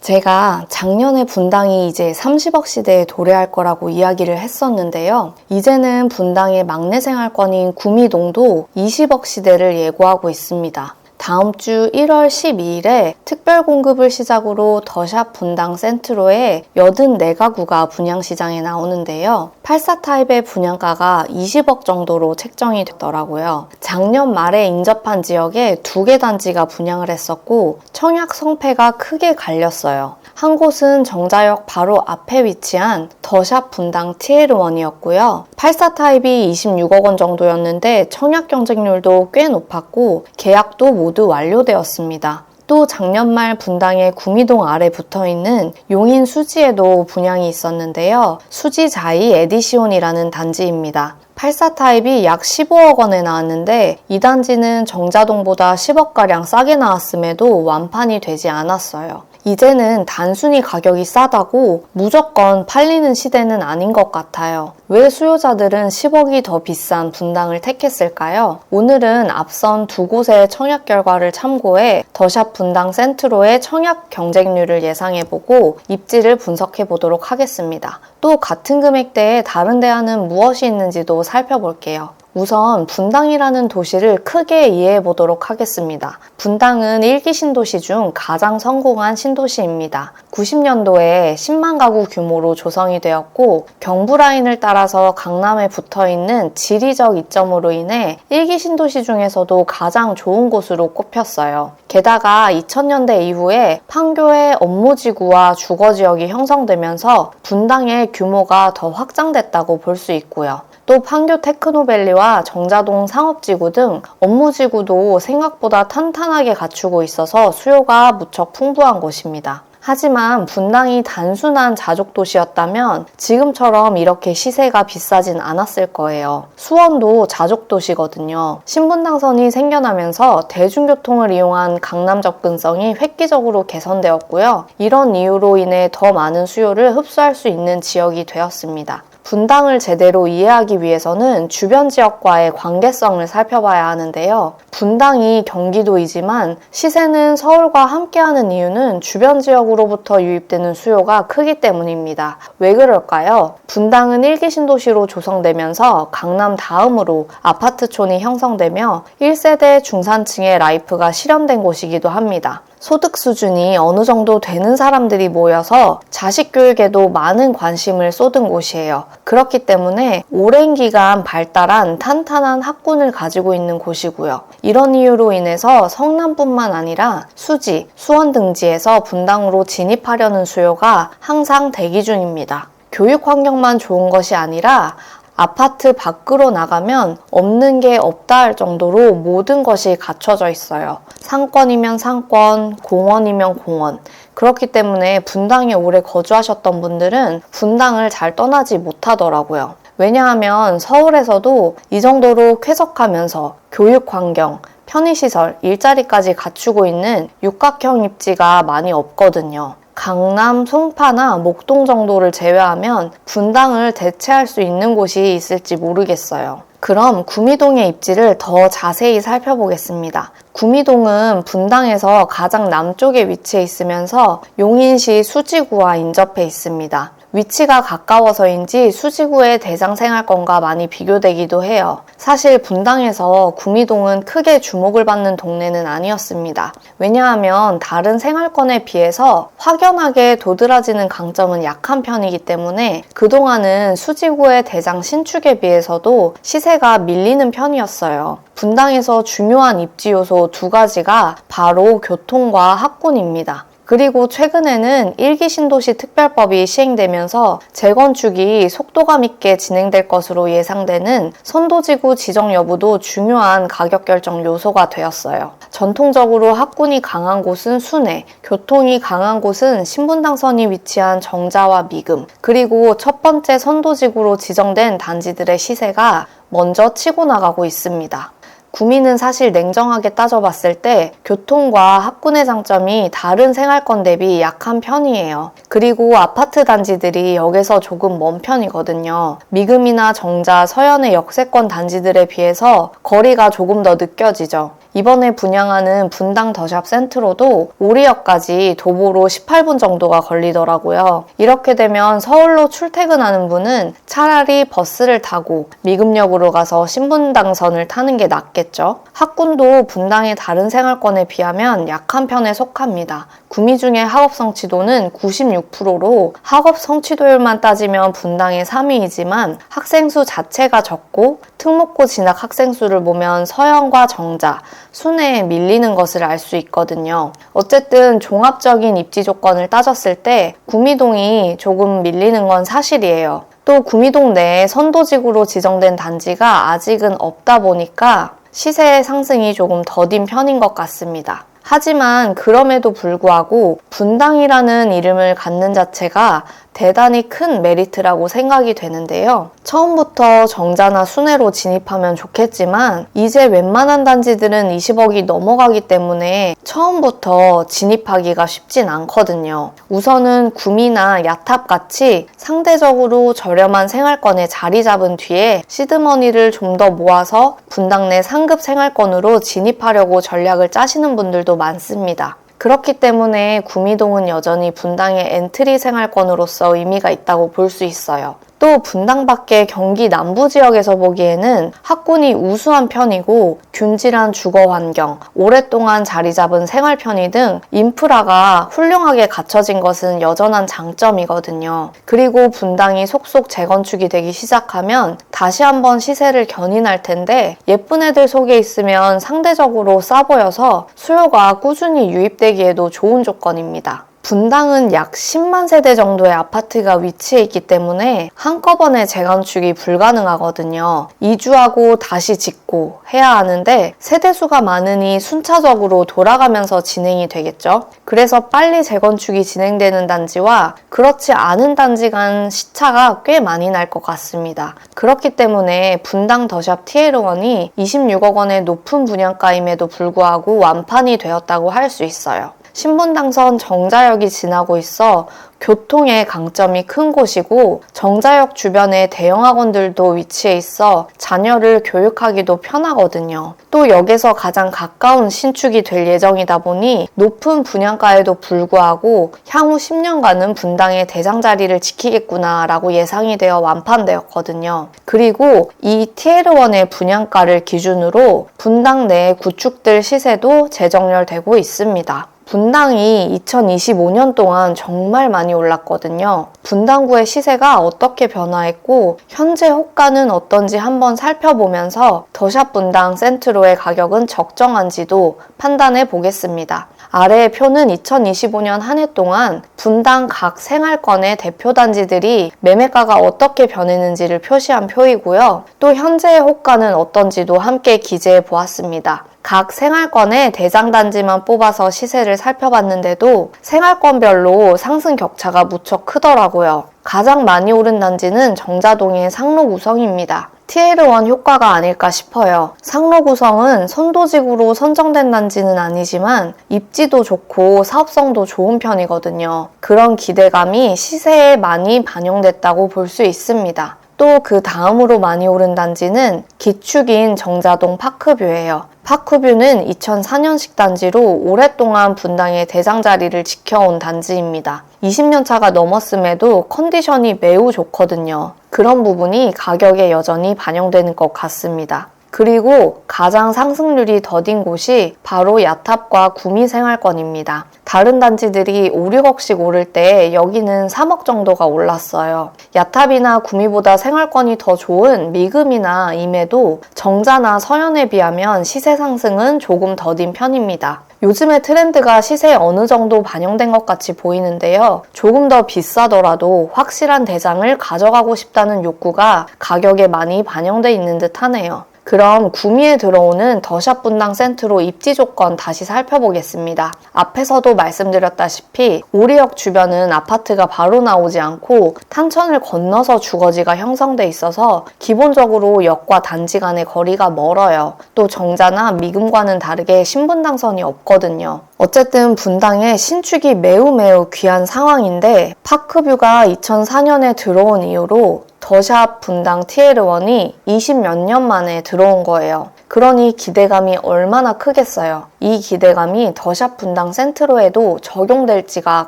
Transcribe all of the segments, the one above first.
제가 작년에 분당이 이제 30억 시대에 도래할 거라고 이야기를 했었는데요. 이제는 분당의 막내 생활권인 구미동도 20억 시대를 예고하고 있습니다. 다음 주 1월 12일에 특별 공급을 시작으로 더샵 분당 센트로에 84가구가 분양시장에 나오는데요. 84 타입의 분양가가 20억 정도로 책정이 됐더라고요. 작년 말에 인접한 지역에 2개 단지가 분양을 했었고 청약 성패가 크게 갈렸어요. 한 곳은 정자역 바로 앞에 위치한 더샵 분당 TL1이었고요. 84 타입이 26억 원 정도였는데 청약 경쟁률도 꽤 높았고 계약도 모두 완료되었습니다. 또 작년 말 분당의 구미동 아래 붙어있는 용인 수지에도 분양이 있었는데요. 수지 자이 에디시온이라는 단지입니다. 84 타입이 약 15억 원에 나왔는데 이 단지는 정자동보다 10억가량 싸게 나왔음에도 완판이 되지 않았어요. 이제는 단순히 가격이 싸다고 무조건 팔리는 시대는 아닌 것 같아요. 왜 수요자들은 10억이 더 비싼 분당을 택했을까요? 오늘은 앞선 두 곳의 청약 결과를 참고해 더샵 분당 센트로의 청약 경쟁률을 예상해보고 입지를 분석해보도록 하겠습니다. 또 같은 금액대에 다른 데와는 무엇이 있는지도 살펴볼게요. 우선 분당이라는 도시를 크게 이해해 보도록 하겠습니다. 분당은 1기 신도시 중 가장 성공한 신도시입니다. 90년도에 10만 가구 규모로 조성이 되었고 경부라인을 따라서 강남에 붙어있는 지리적 이점으로 인해 1기 신도시 중에서도 가장 좋은 곳으로 꼽혔어요. 게다가 2000년대 이후에 판교의 업무지구와 주거지역이 형성되면서 분당의 규모가 더 확장됐다고 볼 수 있고요. 또 판교 테크노밸리와 정자동 상업지구 등 업무지구도 생각보다 탄탄하게 갖추고 있어서 수요가 무척 풍부한 곳입니다. 하지만 분당이 단순한 자족도시였다면 지금처럼 이렇게 시세가 비싸진 않았을 거예요. 수원도 자족도시거든요. 신분당선이 생겨나면서 대중교통을 이용한 강남 접근성이 획기적으로 개선되었고요. 이런 이유로 인해 더 많은 수요를 흡수할 수 있는 지역이 되었습니다. 분당을 제대로 이해하기 위해서는 주변 지역과의 관계성을 살펴봐야 하는데요. 분당이 경기도이지만 시세는 서울과 함께하는 이유는 주변 지역으로부터 유입되는 수요가 크기 때문입니다. 왜 그럴까요? 분당은 1기 신도시로 조성되면서 강남 다음으로 아파트촌이 형성되며 1세대 중산층의 라이프가 실현된 곳이기도 합니다. 소득 수준이 어느 정도 되는 사람들이 모여서 자식 교육에도 많은 관심을 쏟은 곳이에요. 그렇기 때문에 오랜 기간 발달한 탄탄한 학군을 가지고 있는 곳이고요. 이런 이유로 인해서 성남뿐만 아니라 수지, 수원 등지에서 분당으로 진입하려는 수요가 항상 대기 중입니다. 교육 환경만 좋은 것이 아니라 아파트 밖으로 나가면 없는 게 없다 할 정도로 모든 것이 갖춰져 있어요. 상권이면 상권, 공원이면 공원. 그렇기 때문에 분당에 오래 거주하셨던 분들은 분당을 잘 떠나지 못하더라고요. 왜냐하면 서울에서도 이 정도로 쾌적하면서 교육 환경, 편의시설, 일자리까지 갖추고 있는 육각형 입지가 많이 없거든요. 강남, 송파나 목동 정도를 제외하면 분당을 대체할 수 있는 곳이 있을지 모르겠어요. 그럼 구미동의 입지를 더 자세히 살펴보겠습니다. 구미동은 분당에서 가장 남쪽에 위치해 있으면서 용인시 수지구와 인접해 있습니다. 위치가 가까워서인지 수지구의 대장생활권과 많이 비교되기도 해요. 사실 분당에서 구미동은 크게 주목을 받는 동네는 아니었습니다. 왜냐하면 다른 생활권에 비해서 확연하게 도드라지는 강점은 약한 편이기 때문에 그동안은 수지구의 대장 신축에 비해서도 시세가 밀리는 편이었어요. 분당에서 중요한 입지 요소 2가지가 바로 교통과 학군입니다. 그리고 최근에는 1기 신도시 특별법이 시행되면서 재건축이 속도감 있게 진행될 것으로 예상되는 선도지구 지정 여부도 중요한 가격 결정 요소가 되었어요. 전통적으로 학군이 강한 곳은 순회, 교통이 강한 곳은 신분당선이 위치한 정자와 미금, 그리고 첫 번째 선도지구로 지정된 단지들의 시세가 먼저 치고 나가고 있습니다. 구미는 사실 냉정하게 따져봤을 때 교통과 학군의 장점이 다른 생활권 대비 약한 편이에요. 그리고 아파트 단지들이 역에서 조금 먼 편이거든요. 미금이나 정자, 서현의 역세권 단지들에 비해서 거리가 조금 더 느껴지죠. 이번에 분양하는 분당 더샵 센트로도 오리역까지 도보로 18분 정도가 걸리더라고요. 이렇게 되면 서울로 출퇴근하는 분은 차라리 버스를 타고 미금역으로 가서 신분당선을 타는 게 낫겠죠. 학군도 분당의 다른 생활권에 비하면 약한 편에 속합니다. 구미 중에 학업 성취도는 96%로 학업 성취도율만 따지면 분당의 3위이지만 학생 수 자체가 적고 특목고 진학 학생 수를 보면 서영과 정자, 순회에 밀리는 것을 알 수 있거든요. 어쨌든 종합적인 입지 조건을 따졌을 때 구미동이 조금 밀리는 건 사실이에요. 또 구미동 내에 선도직으로 지정된 단지가 아직은 없다 보니까 시세의 상승이 조금 더딘 편인 것 같습니다. 하지만 그럼에도 불구하고 분당이라는 이름을 갖는 자체가 대단히 큰 메리트라고 생각이 되는데요. 처음부터 정자나 순회로 진입하면 좋겠지만 이제 웬만한 단지들은 20억이 넘어가기 때문에 처음부터 진입하기가 쉽진 않거든요. 우선은 구미나 야탑같이 상대적으로 저렴한 생활권에 자리 잡은 뒤에 시드머니를 좀 더 모아서 분당 내 상급 생활권으로 진입하려고 전략을 짜시는 분들도 많습니다. 그렇기 때문에 구미동은 여전히 분당의 엔트리 생활권으로서 의미가 있다고 볼 수 있어요. 또 분당 밖의 경기 남부 지역에서 보기에는 학군이 우수한 편이고 균질한 주거 환경, 오랫동안 자리 잡은 생활 편의 등 인프라가 훌륭하게 갖춰진 것은 여전한 장점이거든요. 그리고 분당이 속속 재건축이 되기 시작하면 다시 한번 시세를 견인할 텐데 예쁜 애들 속에 있으면 상대적으로 싸 보여서 수요가 꾸준히 유입되기에도 좋은 조건입니다. 분당은 약 10만 세대 정도의 아파트가 위치해 있기 때문에 한꺼번에 재건축이 불가능하거든요. 이주하고 다시 짓고 해야 하는데 세대수가 많으니 순차적으로 돌아가면서 진행이 되겠죠. 그래서 빨리 재건축이 진행되는 단지와 그렇지 않은 단지 간 시차가 꽤 많이 날 것 같습니다. 그렇기 때문에 분당 더샵 TL1이 26억 원의 높은 분양가임에도 불구하고 완판이 되었다고 할 수 있어요. 신분당선 정자역이 지나고 있어 교통의 강점이 큰 곳이고 정자역 주변에 대형 학원들도 위치해 있어 자녀를 교육하기도 편하거든요. 또 역에서 가장 가까운 신축이 될 예정이다 보니 높은 분양가에도 불구하고 향후 10년간은 분당의 대장자리를 지키겠구나 라고 예상이 되어 완판되었거든요. 그리고 이 TL1의 분양가를 기준으로 분당 내 구축들 시세도 재정렬되고 있습니다. 분당이 2025년 동안 정말 많이 올랐거든요. 분당구의 시세가 어떻게 변화했고 현재 호가는 어떤지 한번 살펴보면서 더샵 분당 센트로의 가격은 적정한지도 판단해 보겠습니다. 아래의 표는 2025년 한 해 동안 분당 각 생활권의 대표 단지들이 매매가가 어떻게 변했는지를 표시한 표이고요. 또 현재의 호가는 어떤지도 함께 기재해 보았습니다. 각 생활권의 대장단지만 뽑아서 시세를 살펴봤는데도 생활권별로 상승 격차가 무척 크더라고요. 가장 많이 오른 단지는 정자동의 상록우성입니다. TL1 효과가 아닐까 싶어요. 상록우성은 선도직으로 선정된 단지는 아니지만 입지도 좋고 사업성도 좋은 편이거든요. 그런 기대감이 시세에 많이 반영됐다고 볼 수 있습니다. 또 그 다음으로 많이 오른 단지는 기축인 정자동 파크뷰예요. 파크뷰는 2004년식 단지로 오랫동안 분당의 대장자리를 지켜온 단지입니다. 20년 차가 넘었음에도 컨디션이 매우 좋거든요. 그런 부분이 가격에 여전히 반영되는 것 같습니다. 그리고 가장 상승률이 더딘 곳이 바로 야탑과 구미 생활권입니다. 다른 단지들이 5, 6억씩 오를 때 여기는 3억 정도가 올랐어요. 야탑이나 구미보다 생활권이 더 좋은 미금이나 임에도 정자나 서현에 비하면 시세 상승은 조금 더딘 편입니다. 요즘의 트렌드가 시세에 어느 정도 반영된 것 같이 보이는데요. 조금 더 비싸더라도 확실한 대장을 가져가고 싶다는 욕구가 가격에 많이 반영돼 있는 듯 하네요. 그럼 구미에 들어오는 더샵 분당 센트로 입지 조건 다시 살펴보겠습니다. 앞에서도 말씀드렸다시피 오리역 주변은 아파트가 바로 나오지 않고 탄천을 건너서 주거지가 형성돼 있어서 기본적으로 역과 단지 간의 거리가 멀어요. 또 정자나 미금과는 다르게 신분당선이 없거든요. 어쨌든 분당에 신축이 매우 귀한 상황인데 파크뷰가 2004년에 들어온 이후로 더샵 분당 TL1이 20몇 년 만에 들어온 거예요. 그러니 기대감이 얼마나 크겠어요. 이 기대감이 더샵 분당 센트로에도 적용될지가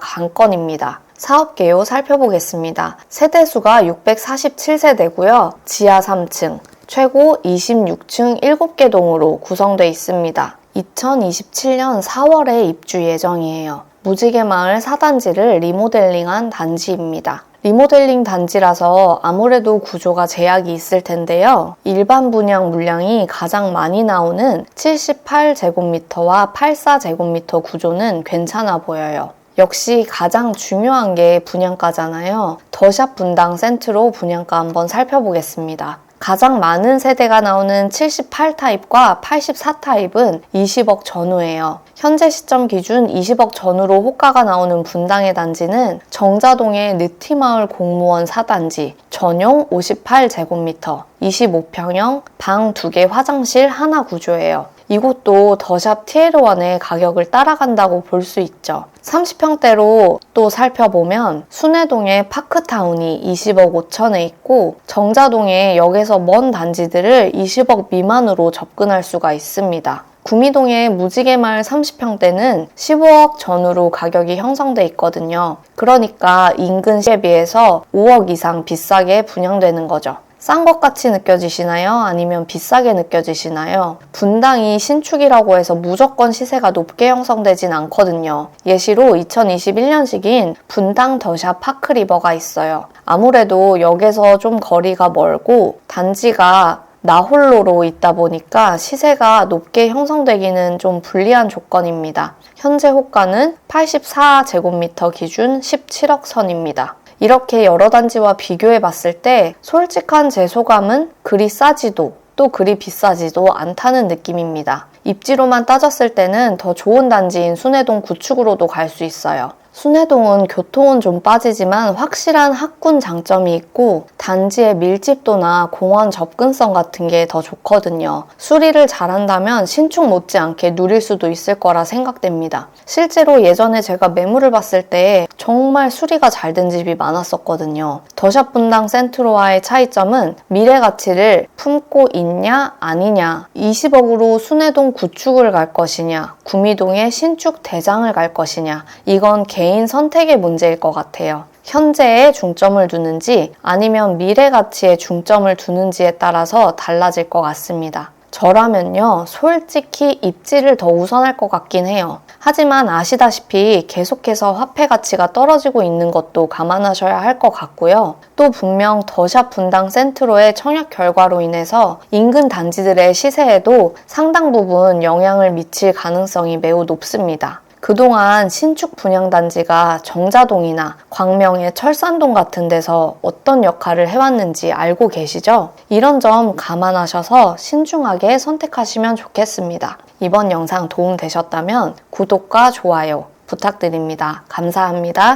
관건입니다. 사업 개요 살펴보겠습니다. 세대수가 647세대고요. 지하 3층, 최고 26층 7개 동으로 구성되어 있습니다. 2027년 4월에 입주 예정이에요. 무지개마을 4단지를 리모델링한 단지입니다. 리모델링 단지라서 아무래도 구조가 제약이 있을 텐데요. 일반 분양 물량이 가장 많이 나오는 78제곱미터와 84제곱미터 구조는 괜찮아 보여요. 역시 가장 중요한 게 분양가잖아요. 더샵 분당 센트로 분양가 한번 살펴보겠습니다. 가장 많은 세대가 나오는 78타입과 84타입은 20억 전후예요. 현재 시점 기준 20억 전후로 호가가 나오는 분당의 단지는 정자동의 느티마을 공무원 4단지, 전용 58제곱미터, 25평형, 방 2개 화장실 하나 구조예요. 이곳도 더샵 TL1의 가격을 따라간다고 볼 수 있죠. 30평대로 또 살펴보면 순회동의 파크타운이 20억 5천에 있고 정자동의 역에서 먼 단지들을 20억 미만으로 접근할 수가 있습니다. 구미동의 무지개마을 30평대는 15억 전후로 가격이 형성돼 있거든요. 그러니까 인근 시에 비해서 5억 이상 비싸게 분양되는 거죠. 싼 것 같이 느껴지시나요? 아니면 비싸게 느껴지시나요? 분당이 신축이라고 해서 무조건 시세가 높게 형성되진 않거든요. 예시로 2021년식인 분당 더샵 파크리버가 있어요. 아무래도 역에서 좀 거리가 멀고 단지가 나홀로로 있다 보니까 시세가 높게 형성되기는 좀 불리한 조건입니다. 현재 호가는 84제곱미터 기준 17억 선입니다. 이렇게 여러 단지와 비교해 봤을 때 솔직한 제 소감은 그리 싸지도 또 그리 비싸지도 않다는 느낌입니다. 입지로만 따졌을 때는 더 좋은 단지인 순회동 구축으로도 갈 수 있어요. 순회동은 교통은 좀 빠지지만 확실한 학군 장점이 있고 단지의 밀집도나 공원 접근성 같은 게 더 좋거든요. 수리를 잘한다면 신축 못지않게 누릴 수도 있을 거라 생각됩니다. 실제로 예전에 제가 매물을 봤을 때 정말 수리가 잘 된 집이 많았었거든요. 더샵 분당 센트로와의 차이점은 미래 가치를 품고 있냐 아니냐, 20억으로 순회동 구축을 갈 것이냐, 구미동의 신축 대장을 갈 것이냐, 이건 개인 선택의 문제일 것 같아요. 현재에 중점을 두는지 아니면 미래 가치에 중점을 두는지에 따라서 달라질 것 같습니다. 저라면요, 솔직히 입지를 더 우선할 것 같긴 해요. 하지만 아시다시피 계속해서 화폐 가치가 떨어지고 있는 것도 감안하셔야 할 것 같고요. 또 분명 더샵 분당 센트로의 청약 결과로 인해서 인근 단지들의 시세에도 상당 부분 영향을 미칠 가능성이 매우 높습니다. 그동안 신축 분양단지가 정자동이나 광명의 철산동 같은 데서 어떤 역할을 해왔는지 알고 계시죠? 이런 점 감안하셔서 신중하게 선택하시면 좋겠습니다. 이번 영상 도움 되셨다면 구독과 좋아요 부탁드립니다. 감사합니다.